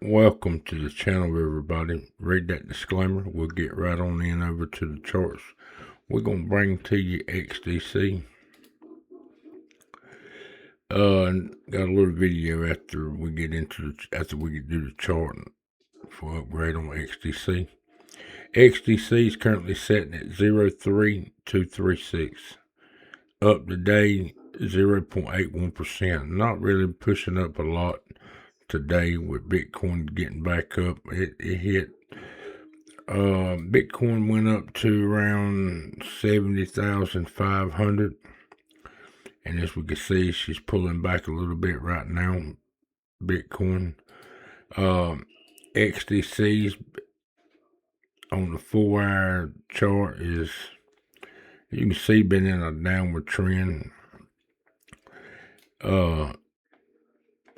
Welcome to the channel, everybody. Read that disclaimer. We'll get right on in over to the charts. We're going to bring to you XDC. Got a little video after we get into after we do the chart for upgrade on XDC. XDC is currently sitting at 0.3236. Up today, 0.81%. Not really pushing up a lot today with Bitcoin getting back up. It hit. Bitcoin went up to around 70,500. And as we can see, she's pulling back a little bit right now. Bitcoin. XDC's on the 4-hour chart is, you can see, been in a downward trend.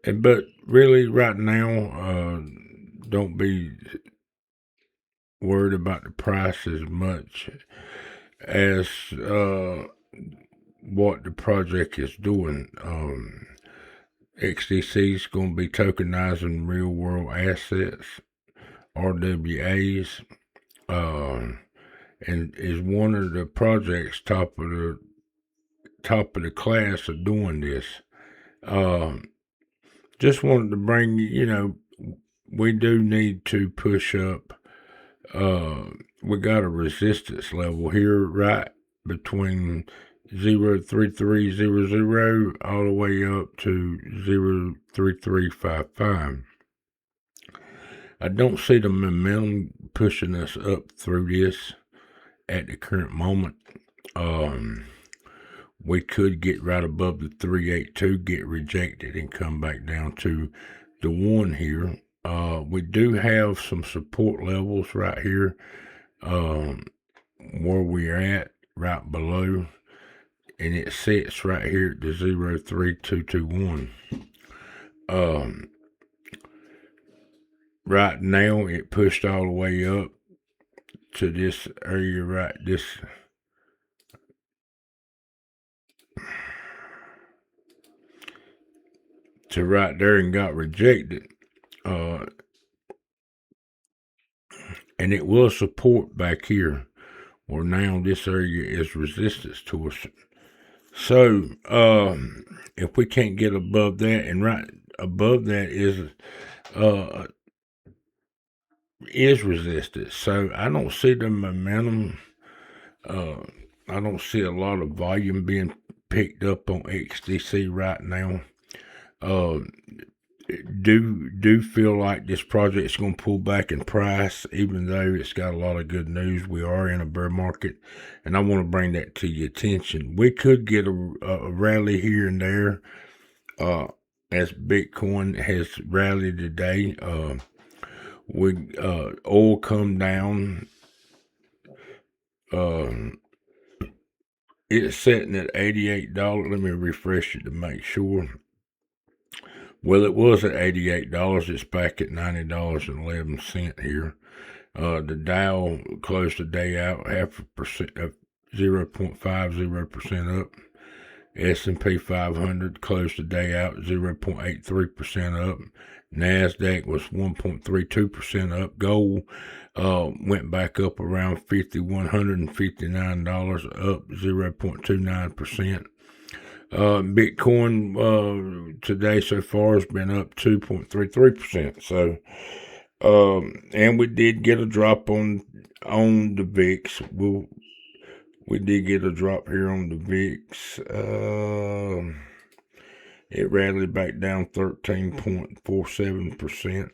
But really right now, don't be worried about the price as much as what the project is doing. XDC is going to be tokenizing real world assets, RWAs, and is one of the projects top of the class of doing this. Just wanted to bring we do need to push up. We got a resistance level here right between 0.3300 all the way up to 0.3355. I don't see the momentum pushing us up through this at the current moment. We could get right above the 382, get rejected, and come back down to the 1 here. We do have some support levels right here, where we're at, right below, and it sits right here at the 0.3221. Right now, it pushed all the way up to this area to right there and got rejected. And it will support back here, where now this area is resistance to us. So, if we can't get above that, and right above that is resistance. So I don't see the momentum. I don't see a lot of volume being picked up on XDC right now. Do feel like this project's going to pull back in price, even though it's got a lot of good news. We are in a bear market, and I want to bring that to your attention. We could get a rally here and there, as Bitcoin has rallied today. Oil come down. It's sitting at $88. Let me refresh it to make sure. Well, it was at $88. It's back at $90.11 here. The Dow closed the day out 0.50% up. S&P 500 closed the day out 0.83% up. NASDAQ was 1.32% up. Gold went back up around $5,159, up 0.29%. Bitcoin today so far has been up 2.33%. So, and we did get a drop on the VIX. We did get a drop here on the VIX. It rallied back down 13.47%.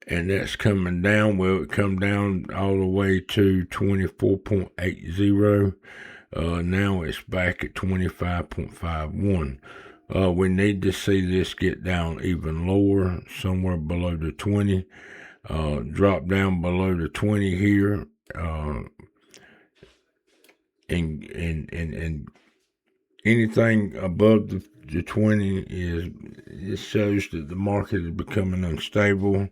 And that's coming down. Well, it come down all the way to 24.80. Now it's back at 25.51. We need to see this get down even lower, somewhere below the 20. Drop down below the 20 here. And anything above the 20 it shows that the market is becoming unstable.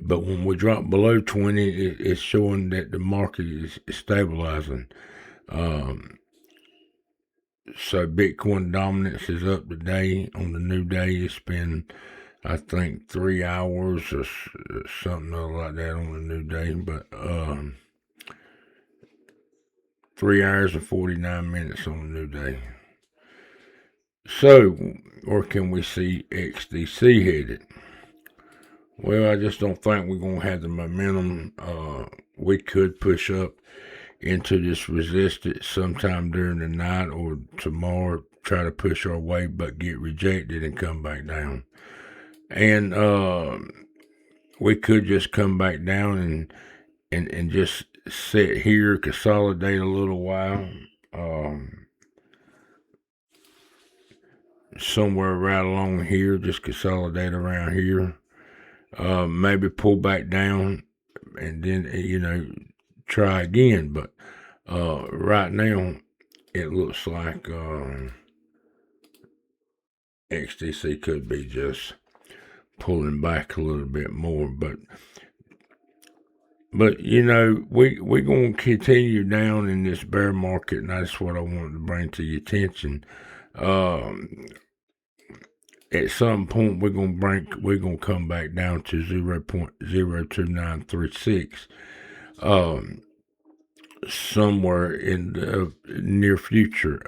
But when we drop below 20, it's showing that the market is stabilizing. So Bitcoin dominance is up today. On the new day, it's been, I think, 3 hours or something like that on the new day. But 3 hours and 49 minutes on the new day. So, where can we see XDC headed? Well, I just don't think we're going to have the momentum. We could push up into this resistance sometime during the night or tomorrow, try to push our way, but get rejected and come back down. And we could just come back down and just sit here, consolidate a little while. Somewhere right along here, just consolidate around here. Maybe pull back down and then, try again. But right now, it looks like XDC could be just pulling back a little bit more. But we're going to continue down in this bear market, and that's what I wanted to bring to your attention. At some point, we're gonna come back down to 0.02936, somewhere in the near future.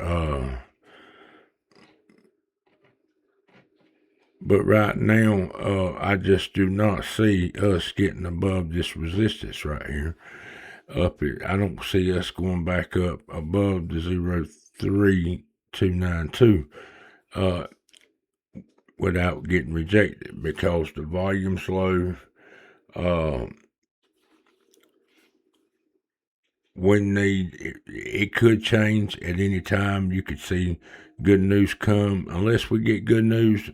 But right now, I just do not see us getting above this resistance right here. Up here, I don't see us going back up above the 0.3292. Without getting rejected, because the volume's low. It could change at any time. You could see good news come, unless we get good news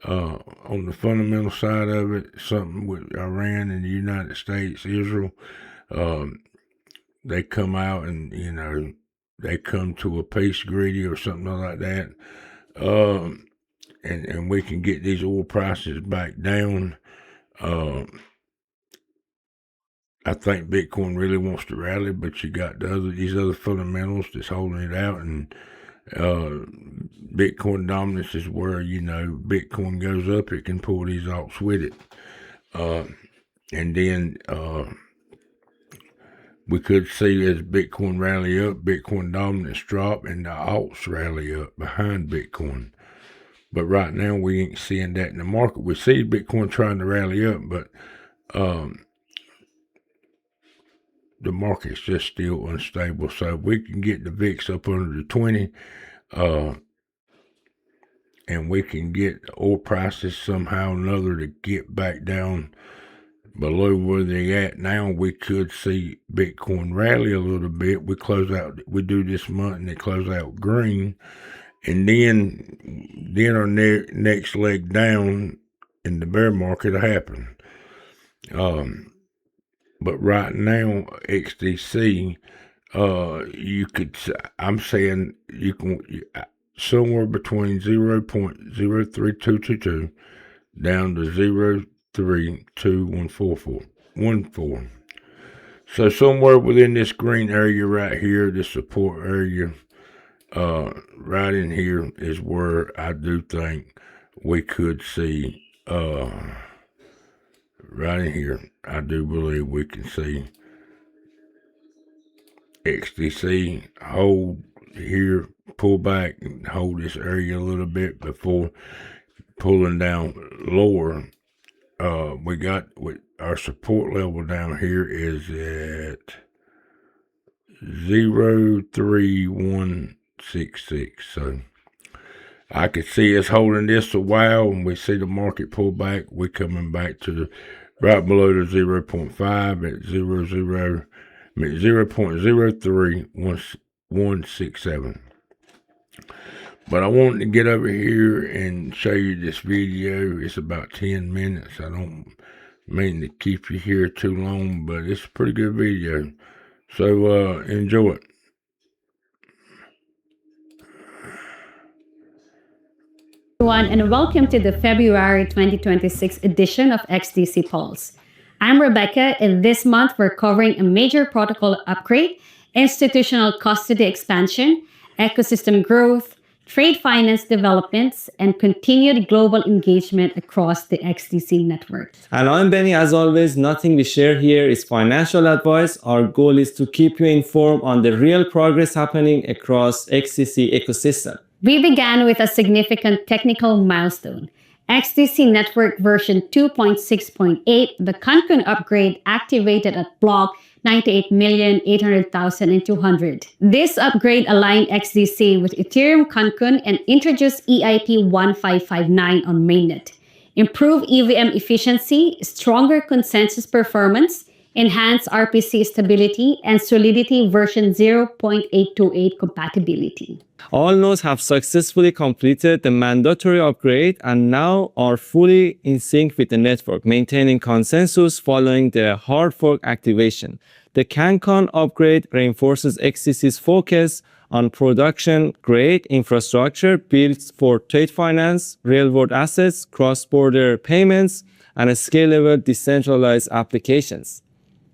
on the fundamental side of it, something with Iran and the United States, Israel. They come out and they come to a peace treaty or something like that. And we can get these oil prices back down. I think Bitcoin really wants to rally, but you got these other fundamentals that's holding it out, and Bitcoin dominance is where Bitcoin goes up, it can pull these alts with it, and then we could see as Bitcoin rally up, Bitcoin dominance drop, and the alts rally up behind Bitcoin. But right now, we ain't seeing that in the market. We see Bitcoin trying to rally up, but the market's just still unstable. So if we can get the VIX up under the 20, and we can get oil prices somehow or another to get back down below where they're at now, we could see Bitcoin rally a little bit. We do this month and they close out green. And then our next leg down in the bear market will happen. But right now, XDC, I'm saying you can somewhere between 0.03222 down to 0.32144. So somewhere within this green area right here, this support area, right in here is where I do think we could see, right in here, I do believe we can see XDC hold here, pull back and hold this area a little bit before pulling down lower. We got our support level down here is at 0.3166. So I could see us holding this a while, and we see the market pull back. We're coming back to right below the 0.5 at 0.03167. But I wanted to get over here and show you this video. It's about 10 minutes. I don't mean to keep you here too long, but it's a pretty good video. So enjoy it. Everyone, and welcome to the February 2026 edition of XDC Pulse. I'm Rebecca, and this month we're covering a major protocol upgrade, institutional custody expansion, ecosystem growth, trade finance developments, and continued global engagement across the XDC network. And I'm Benny. As always, nothing we share here is financial advice. Our goal is to keep you informed on the real progress happening across XDC ecosystem. We began with a significant technical milestone. XDC Network version 2.6.8, the Cancun upgrade activated at block 98,800,200. This upgrade aligned XDC with Ethereum Cancun and introduced EIP 1559 on mainnet. Improved EVM efficiency, stronger consensus performance, enhanced RPC stability, and Solidity version 0.828 compatibility. All nodes have successfully completed the mandatory upgrade and now are fully in sync with the network, maintaining consensus following the hard fork activation. The Cancun upgrade reinforces XDC's focus on production-grade infrastructure built for trade finance, real-world assets, cross-border payments, and scalable decentralized applications.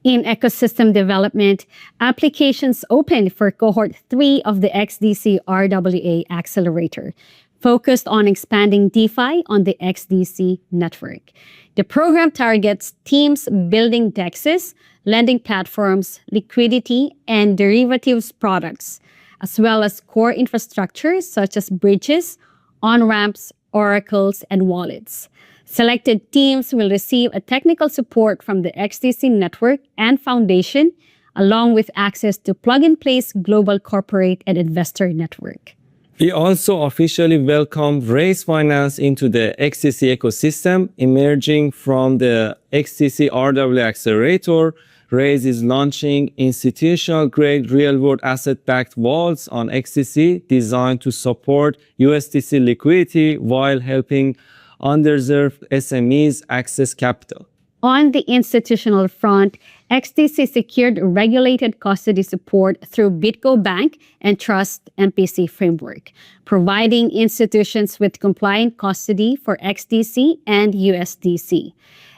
In ecosystem development, applications opened for cohort 3 of the XDC RWA Accelerator, focused on expanding DeFi on the XDC network. The program targets teams building DEXs, lending platforms, liquidity, and derivatives products, as well as core infrastructure such as bridges, on-ramps, oracles, and wallets. Selected teams will receive a technical support from the XDC network and foundation, along with access to plug-and-place global corporate and investor network. We also officially welcome Raise Finance into the XDC ecosystem. Emerging from the XDC RWA Accelerator, Raise is launching institutional-grade real-world asset-backed wallets on XDC designed to support USDC liquidity while helping underserved SMEs access capital. On the institutional front, XDC secured regulated custody support through BitGo Bank and Trust MPC framework, providing institutions with compliant custody for XDC and USDC.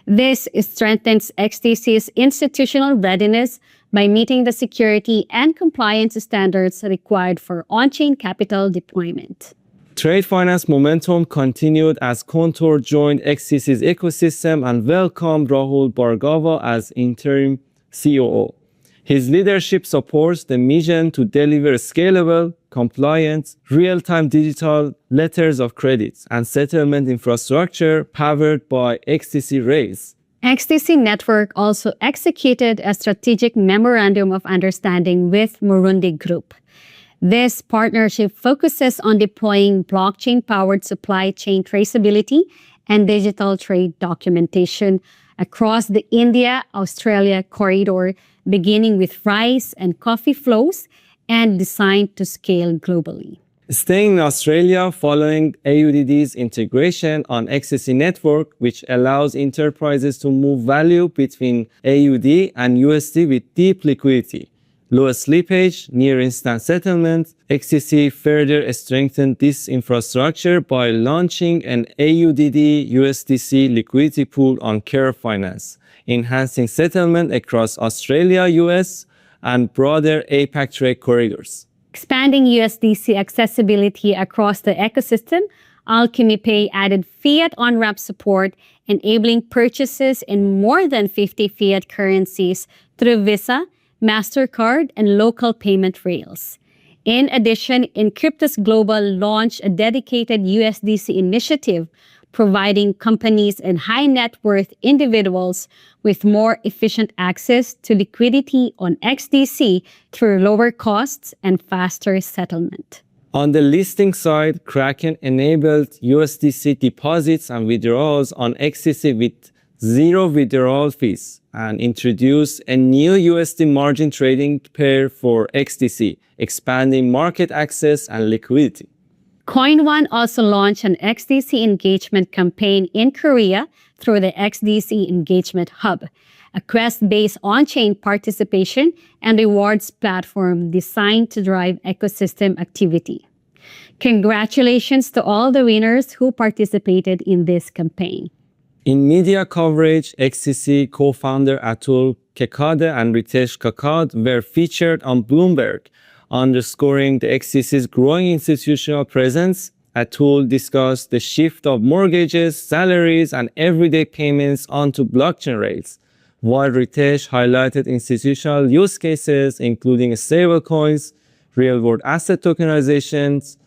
This strengthens XDC's institutional readiness by meeting the security and compliance standards required for on-chain capital deployment. Trade finance momentum continued as Contour joined XDC's ecosystem and welcomed Rahul Bhargava as interim COO. His leadership supports the mission to deliver scalable, compliant, real-time digital letters of credit and settlement infrastructure powered by XDC Raise. XDC Network also executed a strategic memorandum of understanding with Murundi Group. This partnership focuses on deploying blockchain-powered supply chain traceability and digital trade documentation across the India-Australia corridor, beginning with rice and coffee flows and designed to scale globally. Staying in Australia, following AUDD's integration on XDC Network, which allows enterprises to move value between AUD and USD with deep liquidity, low slippage, near instant settlement, XDC further strengthened this infrastructure by launching an AUDD USDC liquidity pool on Care Finance, enhancing settlement across Australia, US, and broader APAC trade corridors. Expanding USDC accessibility across the ecosystem, Alchemy Pay added fiat on-ramp support, enabling purchases in more than 50 fiat currencies through Visa, MasterCard, and local payment rails. In addition, Encryptus Global launched a dedicated USDC initiative, providing companies and high-net-worth individuals with more efficient access to liquidity on XDC through lower costs and faster settlement. On the listing side, Kraken enabled USDC deposits and withdrawals on XDC with zero withdrawal fees and introduced a new USD margin trading pair for XDC, expanding market access and liquidity. CoinOne also launched an XDC engagement campaign in Korea through the XDC Engagement Hub, a quest-based on-chain participation and rewards platform designed to drive ecosystem activity. Congratulations to all the winners who participated in this campaign. In media coverage, XDC co-founder Atul Kekade and Ritesh Kakad were featured on Bloomberg underscoring the XDC's growing institutional presence. Atul discussed the shift of mortgages, salaries, and everyday payments onto blockchain rails, while Ritesh highlighted institutional use cases including stablecoins, real-world asset tokenizations,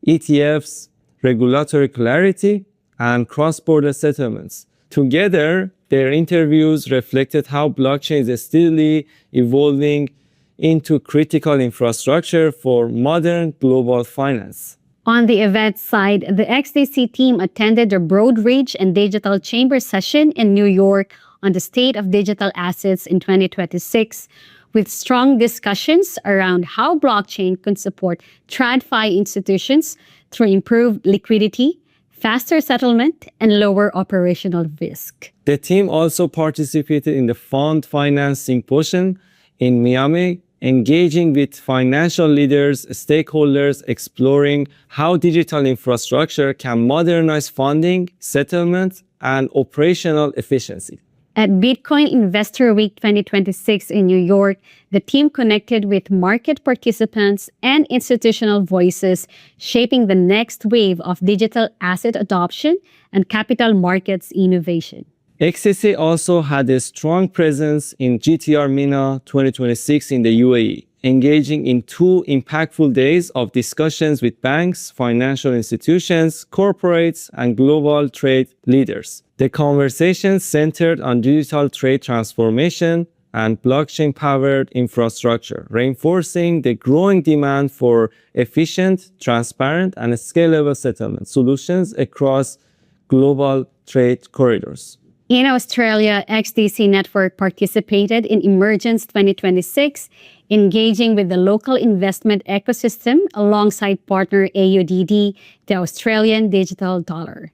ETFs, regulatory clarity, and cross-border settlements. Together, their interviews reflected how blockchain is steadily evolving into critical infrastructure for modern global finance. On the event side, the XDC team attended a Broadridge and Digital Chamber session in New York on the state of digital assets in 2026, with strong discussions around how blockchain can support TradFi institutions through improved liquidity, faster settlement, and lower operational risk. The team also participated in the Fund Finance Symposium in Miami, engaging with financial leaders, stakeholders, exploring how digital infrastructure can modernize funding, settlement, and operational efficiency. At Bitcoin Investor Week 2026 in New York, the team connected with market participants and institutional voices, shaping the next wave of digital asset adoption and capital markets innovation. XDC also had a strong presence in GTR MENA 2026 in the UAE, engaging in 2 impactful days of discussions with banks, financial institutions, corporates, and global trade leaders. The conversations centered on digital trade transformation and blockchain-powered infrastructure, reinforcing the growing demand for efficient, transparent, and scalable settlement solutions across global trade corridors. In Australia, XDC Network participated in Emergence 2026, engaging with the local investment ecosystem alongside partner AUDD, the Australian digital dollar.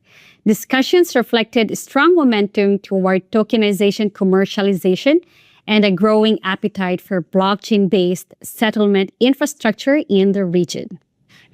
Discussions reflected strong momentum toward tokenization commercialization and a growing appetite for blockchain-based settlement infrastructure in the region.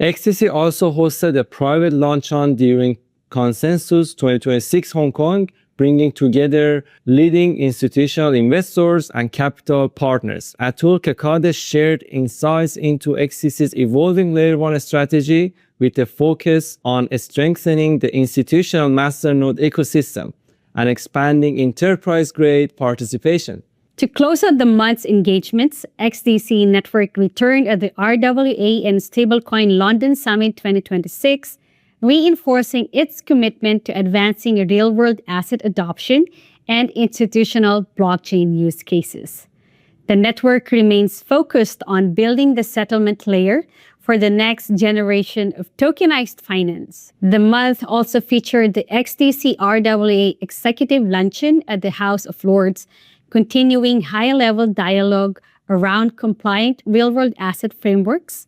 XDC also hosted a private luncheon during Consensus 2026 Hong Kong, bringing together leading institutional investors and capital partners. Atul Kakade shared insights into XDC's evolving Layer 1 strategy with a focus on strengthening the institutional masternode ecosystem and expanding enterprise-grade participation. To close out the month's engagements, XDC Network returned at the RWA and Stablecoin London Summit 2026, reinforcing its commitment to advancing real-world asset adoption and institutional blockchain use cases. The network remains focused on building the settlement layer for the next generation of tokenized finance. The month also featured the XDC RWA Executive Luncheon at the House of Lords, continuing high-level dialogue around compliant real-world asset frameworks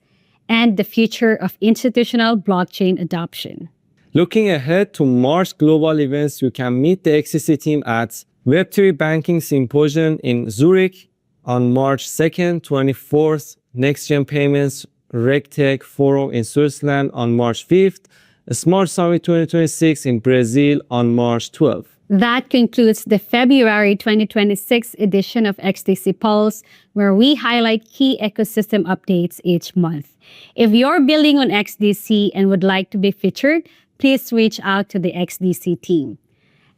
and the future of institutional blockchain adoption. Looking ahead to March global events, you can meet the XDC team at Web3 Banking Symposium in Zurich on March 2nd, 24th, Next-Gen Payments RegTech Forum in Switzerland on March 5th, a Smart Summit 2026 in Brazil on March 12th. That concludes the February 2026 edition of XDC Pulse, where we highlight key ecosystem updates each month. If you're building on XDC and would like to be featured, please reach out to the XDC team.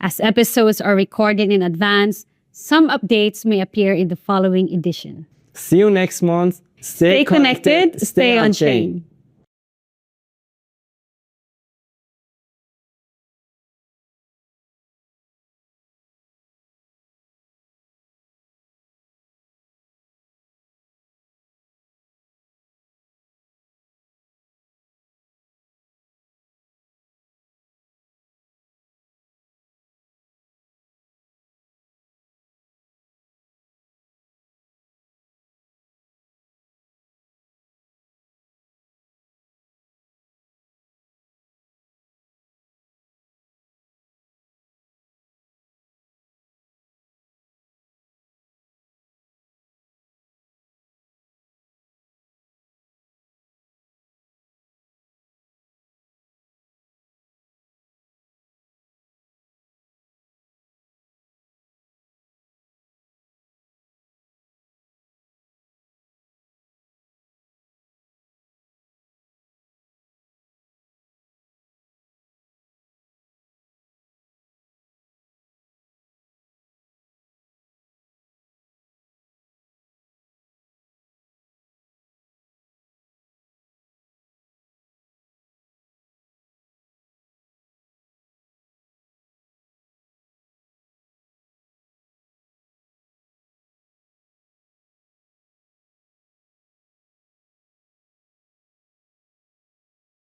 As episodes are recorded in advance, some updates may appear in the following edition. See you next month. Stay connected, stay on chain.